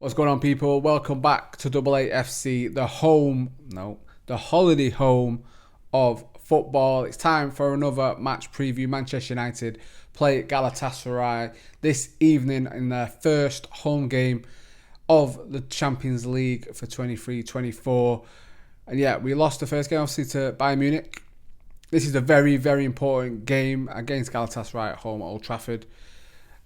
What's going on, people? Welcome back to Double A FC, the holiday home of football. It's time for another match preview. Manchester United play Galatasaray this evening in their first home game of the Champions League for 23-24. And yeah, we lost the first game, obviously, to Bayern Munich. This is a very, very important game against Galatasaray at home at Old Trafford.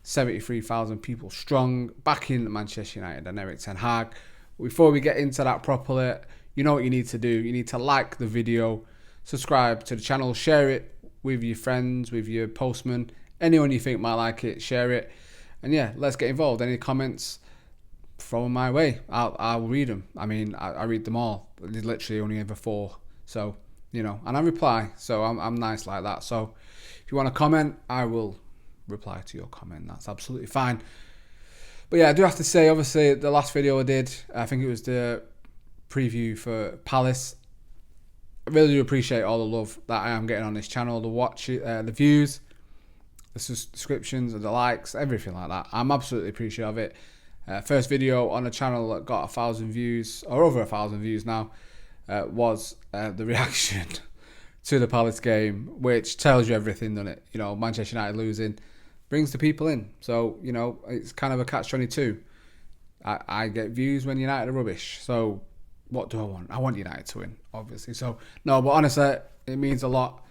73,000 people strong, back in Manchester United and Erik Ten Hag. Before we get into that properly, you know what you need to do. You need to like the video, subscribe to the channel, share it with your friends, with your postman, anyone you think might like it, share it. And yeah, let's get involved. Any comments, throw them my way. I'll read them. I mean, I read them all. There's literally only ever 4. So, you know, and I reply. So I'm nice like that. So if you want to comment, I will reply to your comment. That's absolutely fine. But yeah, I do have to say, obviously, the last video I did, I think it was the preview for Palace. I really do appreciate all the love that I am getting on this channel, the views, the subscriptions, and the likes, everything like that. I'm absolutely appreciative of it. First video on the channel that got 1,000 views, or over 1,000 views now, was the reaction to the Palace game, which tells you everything, doesn't it? You know, Manchester United losing brings the people in. So, you know, it's kind of a catch-22. I get views when United are rubbish. So, what do I want? I want United to win, obviously. So, no, but honestly, it means a lot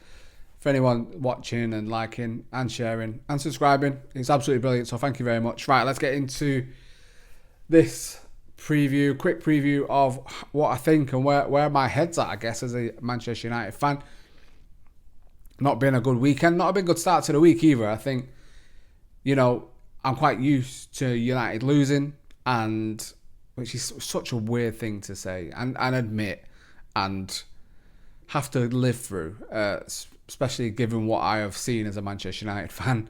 for anyone watching and liking and sharing and subscribing. It's absolutely brilliant. So, thank you very much. Right, let's get into this preview, quick preview of what I think and where my head's at, I guess, as a Manchester United fan. Not been a good weekend. Not a been a good start to the week either. I think, you know, I'm quite used to United losing, and which is such a weird thing to say and admit and have to live through, especially given what I have seen as a Manchester United fan.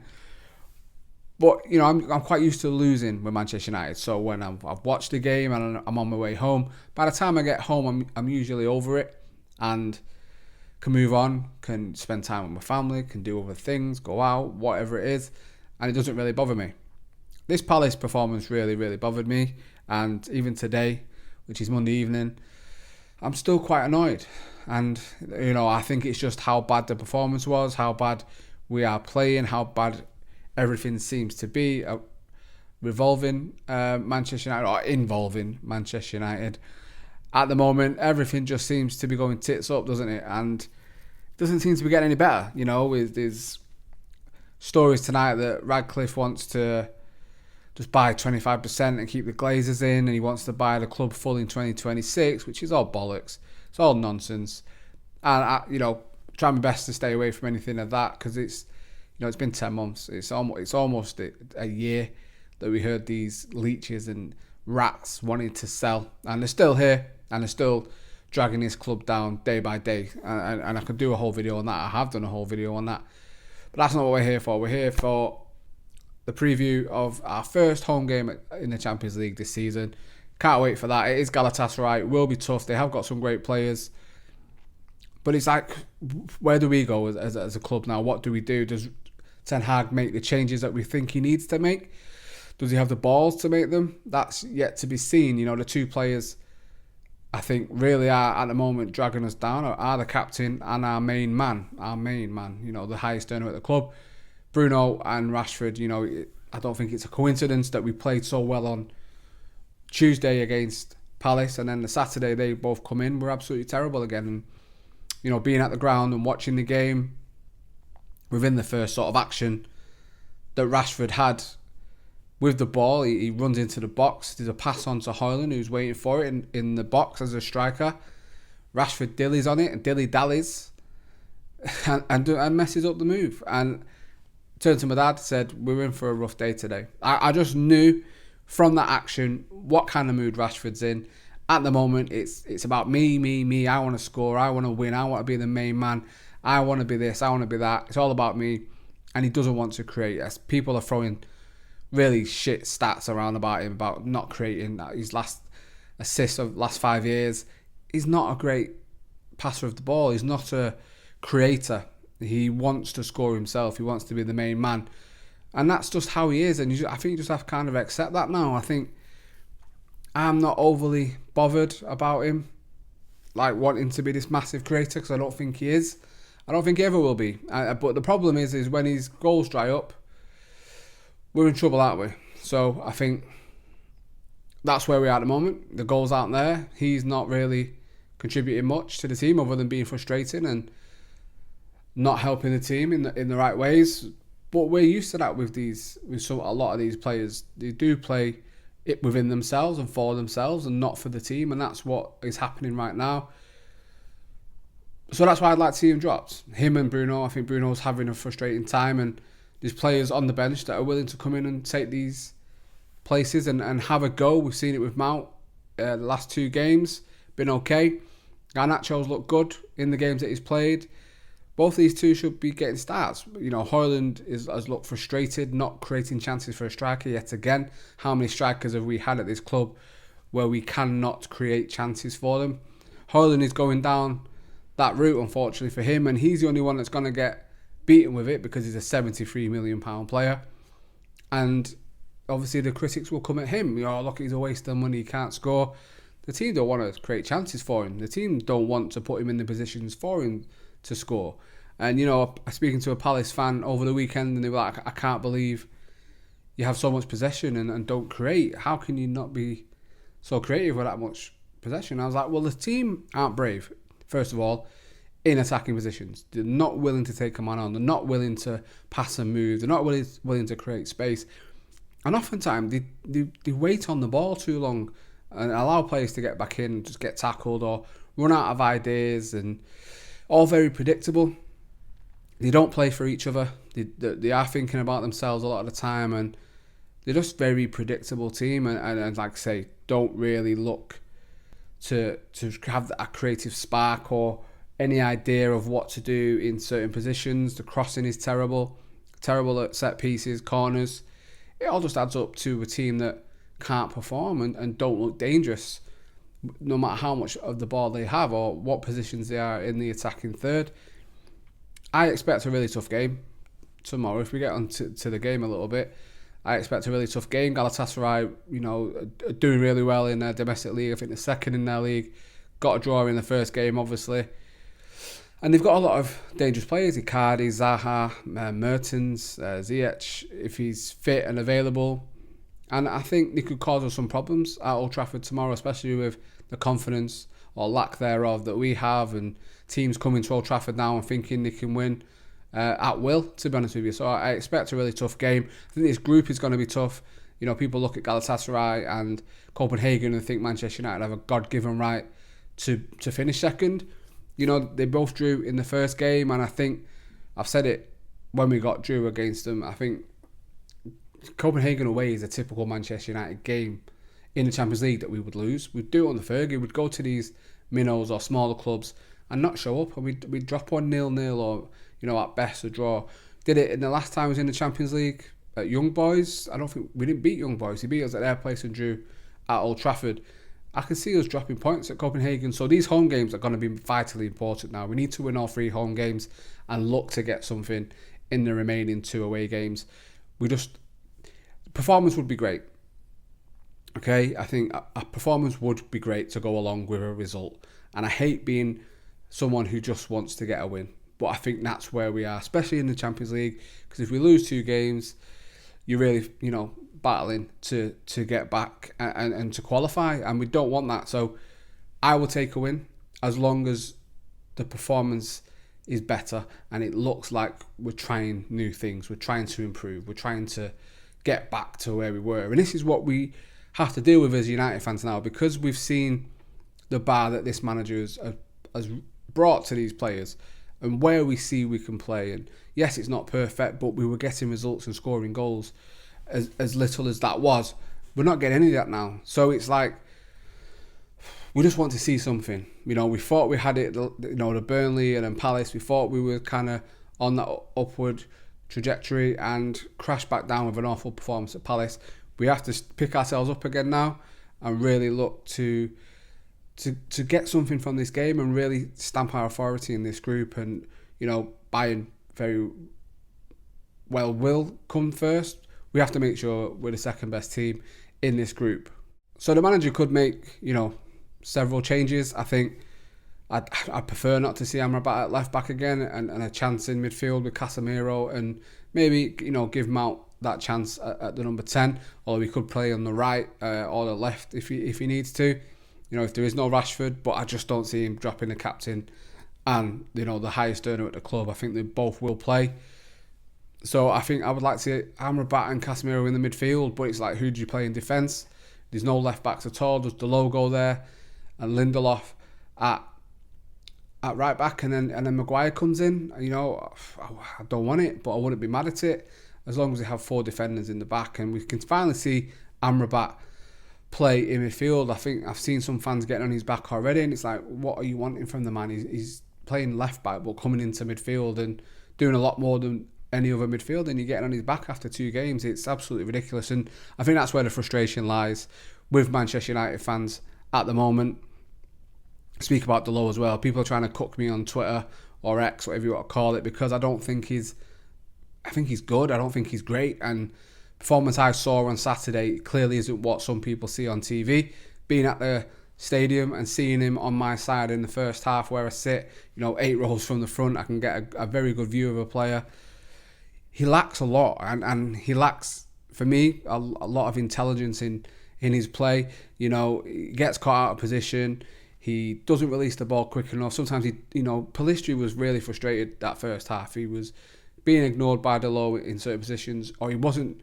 But, you know, I'm quite used to losing with Manchester United. So when I've watched the game and I'm on my way home, by the time I get home, I'm usually over it and can move on, can spend time with my family, can do other things, go out, whatever it is, and it doesn't really bother me. This Palace performance really, really bothered me, and even today, which is Monday evening, I'm still quite annoyed. And, you know, I think it's just how bad the performance was, how bad we are playing, how bad everything seems to be revolving Manchester United, or involving Manchester United. At the moment, everything just seems to be going tits up, doesn't it? And it doesn't seem to be getting any better. You know, there's stories tonight that Radcliffe wants to just buy 25% and keep the Glazers in, and he wants to buy the club full in 2026, which is all bollocks. It's all nonsense. And I, you know, try my best to stay away from anything of that, because it's, you know, it's been 10 months. It's almost a year that we heard these leeches and rats wanting to sell, and they're still here, and they're still dragging this club down day by day. And I could do a whole video on that. I have done a whole video on that. But that's not what we're here for. We're here for the preview of our first home game in the Champions League this season. Can't wait for that. It is Galatasaray. It will be tough. They have got some great players. But it's like, where do we go as a club now? What do we do? Does Ten Hag make the changes that we think he needs to make? Does he have the balls to make them? That's yet to be seen. You know, the two players I think really are at the moment dragging us down are the captain and our main man, you know, the highest earner at the club. Bruno and Rashford, you know, I don't think it's a coincidence that we played so well on Tuesday against Palace, and then the Saturday they both come in. We're absolutely terrible again. And, you know, being at the ground and watching the game, within the first sort of action that Rashford had with the ball, he runs into the box. There's a pass on to Højlund, who's waiting for it in the box as a striker. Rashford dillies on it and dilly-dallies and messes up the move. And turned to my dad, said, we're in for a rough day today. I just knew from that action what kind of mood Rashford's in. At the moment, it's about me. I want to score. I want to win. I want to be the main man. I want to be this. I want to be that. It's all about me. And he doesn't want to create. As people are throwing really shit stats around about him, about not creating. His last assists of last 5 years. He's not a great passer of the ball. He's not a creator. He wants to score himself. He wants to be the main man. And that's just how he is. And I think you just have to kind of accept that now. I think I'm not overly bothered about him, like wanting to be this massive creator, because I don't think he is. I don't think he ever will be. But the problem is when his goals dry up, we're in trouble, aren't we? So I think that's where we are at the moment. The goals aren't there. He's not really contributing much to the team other than being frustrating and not helping the team in the right ways. But we're used to that with a lot of these players. They do play it within themselves and for themselves and not for the team, and that's what is happening right now. So that's why I'd like to see him dropped. Him and Bruno. I think Bruno's having a frustrating time, and there's players on the bench that are willing to come in and take these places and have a go. We've seen it with Mount the last 2 games. Been okay. Garnacho's looked good in the games that he's played. Both of these two should be getting starts. You know, Højlund has looked frustrated, not creating chances for a striker yet again. How many strikers have we had at this club where we cannot create chances for them? Højlund is going down that route, unfortunately, for him, and he's the only one that's going to get beaten with it because he's a £73 million player. And obviously the critics will come at him. You know, look, he's a waste of money, he can't score. The team don't want to create chances for him. The team don't want to put him in the positions for him to score. And, you know, I was speaking to a Palace fan over the weekend and they were like, I can't believe you have so much possession and don't create. How can you not be so creative with that much possession? I was like, well, the team aren't brave, first of all, in attacking positions. They're not willing to take a man on. They're not willing to pass and move. They're not willing to create space. And oftentimes, they wait on the ball too long and allow players to get back in and just get tackled or run out of ideas, and all very predictable. They don't play for each other. They are thinking about themselves a lot of the time, and they're just very predictable team. And like I say, don't really look to have a creative spark or any idea of what to do in certain positions. The crossing is terrible at set pieces, corners. It all just adds up to a team that can't perform and don't look dangerous, no matter how much of the ball they have or what positions they are in the attacking third. I expect a really tough game tomorrow. If we get on to the game a little bit, I expect a really tough game. Galatasaray, you know, are doing really well in their domestic league. I think they're second in their league. Got a draw in the first game, obviously. And they've got a lot of dangerous players. Icardi, Zaha, Mertens, Ziyech, if he's fit and available. And I think they could cause us some problems at Old Trafford tomorrow, especially with the confidence or lack thereof that we have, and teams coming to Old Trafford now and thinking they can win at will, to be honest with you. So I expect a really tough game. I think this group is going to be tough. You know, people look at Galatasaray and Copenhagen and think Manchester United have a God-given right to finish second. You know, they both drew in the first game, and I think, I've said it when we got drew against them, I think Copenhagen away is a typical Manchester United game in the Champions League that we would lose. We'd do it on the Fergie. We'd go to these minnows or smaller clubs and not show up, and we'd drop 1-0 or, you know, at best a draw. Did it in the last time I was in the Champions League at Young Boys. I don't think we didn't beat Young Boys. They beat us at their place and drew at Old Trafford. I can see us dropping points at Copenhagen. So these home games are going to be vitally important now. We need to win all 3 home games and look to get something in the remaining 2 away games. Performance would be great. Okay, I think a performance would be great to go along with a result. And I hate being someone who just wants to get a win. But I think that's where we are, especially in the Champions League. Because if we lose 2 games, you're really, you know, battling to get back and to qualify. And we don't want that. So I will take a win as long as the performance is better and it looks like we're trying new things. We're trying to improve. We're trying to get back to where we were. And this is what we have to deal with as United fans now, because we've seen the bar that this manager has brought to these players and where we see we can play. And yes, it's not perfect, but we were getting results and scoring goals as little as that was. We're not getting any of that now. So it's like, we just want to see something. You know, we thought we had it, you know, the Burnley and then Palace. We thought we were kind of on that upward trajectory and crashed back down with an awful performance at Palace. We have to pick ourselves up again now and really look to get something from this game and really stamp our authority in this group. And, you know, Bayern very well will come first. We have to make sure we're the second best team in this group. So the manager could make, several changes. I think I'd prefer not to see Amrabat at left back again, and a chance in midfield with Casemiro, and maybe give Mount that chance at the number 10, or he could play on the right or the left if he needs to. If there is no Rashford, but I just don't see him dropping the captain and the highest earner at the club. I think they both will play. So I think I would like to see Amrabat and Casemiro in the midfield, but it's like, who do you play in defence? There's no left backs at all. There's the logo there, and Lindelof at right back, and then Maguire comes in. I don't want it, but I wouldn't be mad at it as long as we have 4 defenders in the back, and we can finally see Amrabat play in midfield. I think I've seen some fans getting on his back already, and it's like, what are you wanting from the man? He's playing left back, but coming into midfield and doing a lot more than any other midfielder, and you're getting on his back after 2 games. It's absolutely ridiculous, and I think that's where the frustration lies with Manchester United fans at the moment. Speak about Delo as well. People are trying to cook me on Twitter or X, whatever you want to call it, because I think he's good. I don't think he's great, and performance I saw on Saturday clearly isn't what some people see on TV. Being at the stadium and seeing him on my side in the first half where I sit, 8 rows from the front, I can get a very good view of a player. He lacks a lot, and he lacks, for me, a lot of intelligence in his play. He gets caught out of position. He doesn't release the ball quick enough. Sometimes Pellistri was really frustrated that first half. He was being ignored by Delo in certain positions, or he wasn't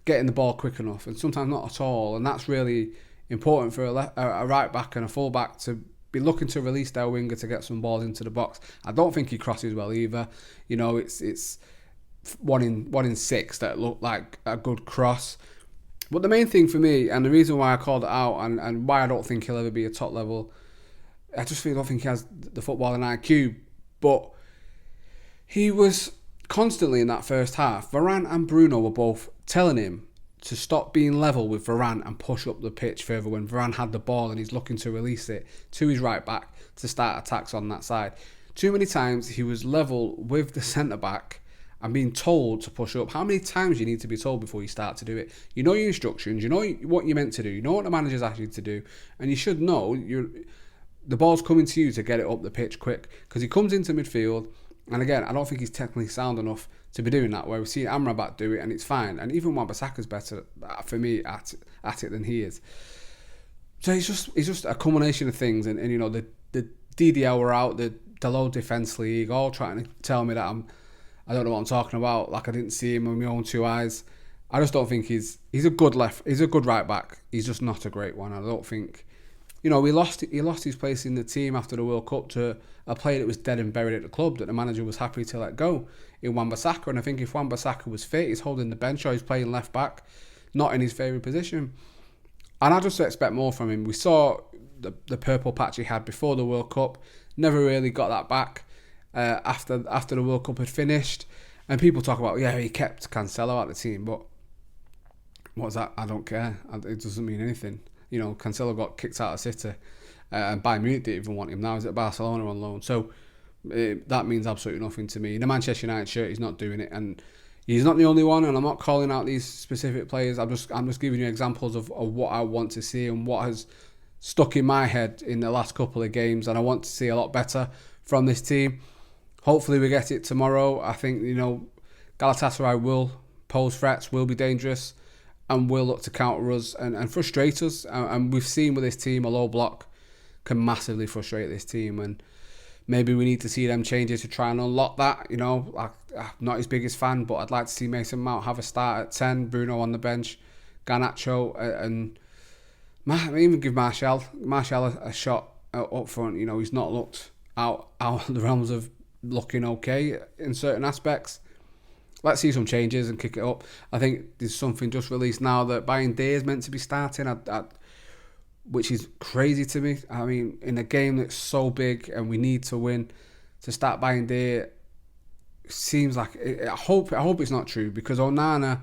getting the ball quick enough, and sometimes not at all. And that's really important for a right back and a full back to be looking to release their winger to get some balls into the box. I don't think he crosses well either. It's 1 in 6 that look like a good cross. But the main thing for me, and the reason why I called it out, and why I don't think he'll ever be a top level, I just don't think he has the footballing IQ. But he was constantly in that first half. Varane and Bruno were both telling him to stop being level with Varane and push up the pitch further when Varane had the ball and he's looking to release it to his right back to start attacks on that side. Too many times he was level with the centre back and being told to push up. How many times you need to be told before you start to do it? You know your instructions, you know what you're meant to do, you know what the manager's asked you to do, and you should know the ball's coming to you to get it up the pitch quick, because he comes into midfield, and again, I don't think he's technically sound enough to be doing that, where we've seen Amrabat do it and it's fine, and even Wan-Bissaka's better for me at it than he is. So it's just a combination of things, and the DDL were out, the low defence league, all trying to tell me that I don't know what I'm talking about, like I didn't see him with my own 2 eyes. I just don't think he's a good right back. He's just not a great one. I don't think, he lost his place in the team after the World Cup to a player that was dead and buried at the club that the manager was happy to let go in Wan-Bissaka. And I think if Wan-Bissaka was fit, he's holding the bench or he's playing left back, not in his favourite position. And I just expect more from him. We saw the purple patch he had before the World Cup, never really got that back after the World Cup had finished. And people talk about, he kept Cancelo at the team, but what's that? I don't care. It doesn't mean anything. Cancelo got kicked out of City, and Bayern Munich didn't even want him. Now he's at Barcelona on loan. So that means absolutely nothing to me. In a Manchester United shirt, he's not doing it, and he's not the only one. And I'm not calling out these specific players. I'm just giving you examples of what I want to see and what has stuck in my head in the last couple of games. And I want to see a lot better from this team. Hopefully we get it tomorrow. I think Galatasaray will pose threats, will be dangerous, and will look to counter us and frustrate us. And we've seen with this team, a low block can massively frustrate this team. And maybe we need to see them changes to try and unlock that. I'm not his biggest fan, but I'd like to see Mason Mount have a start at 10, Bruno on the bench, Garnacho, and even give Martial a shot up front. He's not looked out of the realms of looking okay in certain aspects. Let's see some changes and kick it up. I think there's something just released now that Bayern Day is meant to be starting, which is crazy to me. I mean, in a game that's so big and we need to win, to start Bayern Day seems like... I hope it's not true, because Onana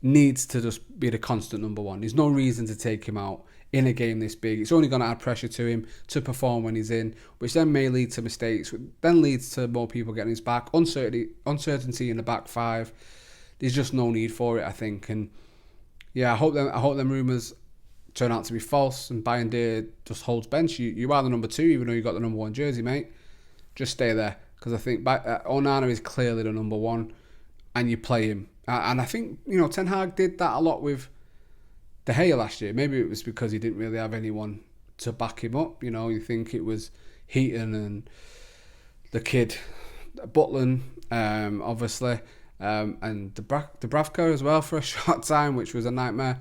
needs to just be the constant number 1. There's no reason to take him out in a game this big. It's only going to add pressure to him to perform when he's in, which then may lead to mistakes, then leads to more people getting his back, uncertainty in the back 5. There's just no need for it, I think. And I hope them rumours turn out to be false and Bayern just holds bench. You are the number 2, even though you got the number 1 jersey, mate. Just stay there, because I think Onana is clearly the number 1, and you play him. And I think, Ten Hag did that a lot with De Gea last year. Maybe it was because he didn't really have anyone to back him up. You think it was Heaton and the kid Butland, obviously, and Dubravka as well for a short time, which was a nightmare.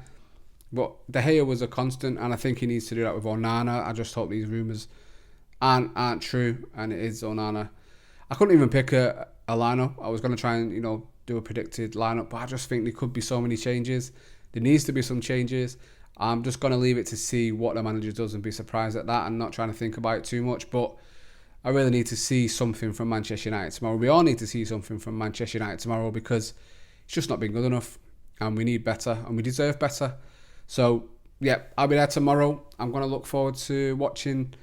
But De Gea was a constant, and I think he needs to do that with Onana. I just hope these rumours aren't true, and it is Onana. I couldn't even pick a lineup. I was going to try and do a predicted lineup, but I just think there could be so many changes. There needs to be some changes. I'm just going to leave it to see what the manager does and be surprised at that, and not trying to think about it too much. But I really need to see something from Manchester United tomorrow. We all need to see something from Manchester United tomorrow, because it's just not been good enough, and we need better, and we deserve better. So, yeah, I'll be there tomorrow. I'm going to look forward to watching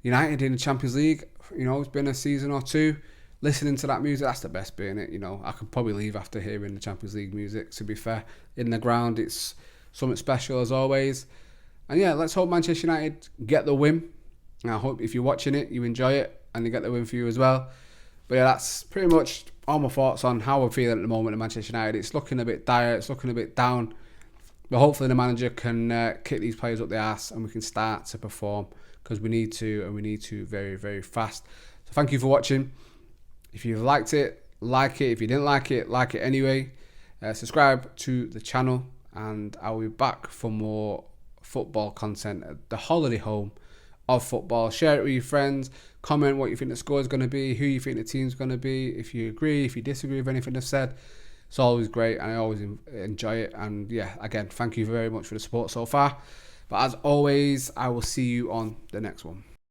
United in the Champions League. It's been a season or two. Listening to that music, that's the best bit, innit? I could probably leave after hearing the Champions League music, to be fair. In the ground, it's something special as always. And yeah, let's hope Manchester United get the win. And I hope if you're watching it, you enjoy it, and they get the win for you as well. But yeah, that's pretty much all my thoughts on how we're feeling at the moment at Manchester United. It's looking a bit dire, it's looking a bit down. But hopefully the manager can kick these players up the arse, and we can start to perform, because we need to, and we need to very, very fast. So thank you for watching. If you've liked it, like it. If you didn't like it anyway. Subscribe to the channel, and I'll be back for more football content at the holiday home of football. Share it with your friends. Comment what you think the score is going to be, who you think the team's going to be, if you agree, if you disagree with anything I've said. It's always great, and I always enjoy it. And yeah, again, thank you very much for the support so far. But as always, I will see you on the next one.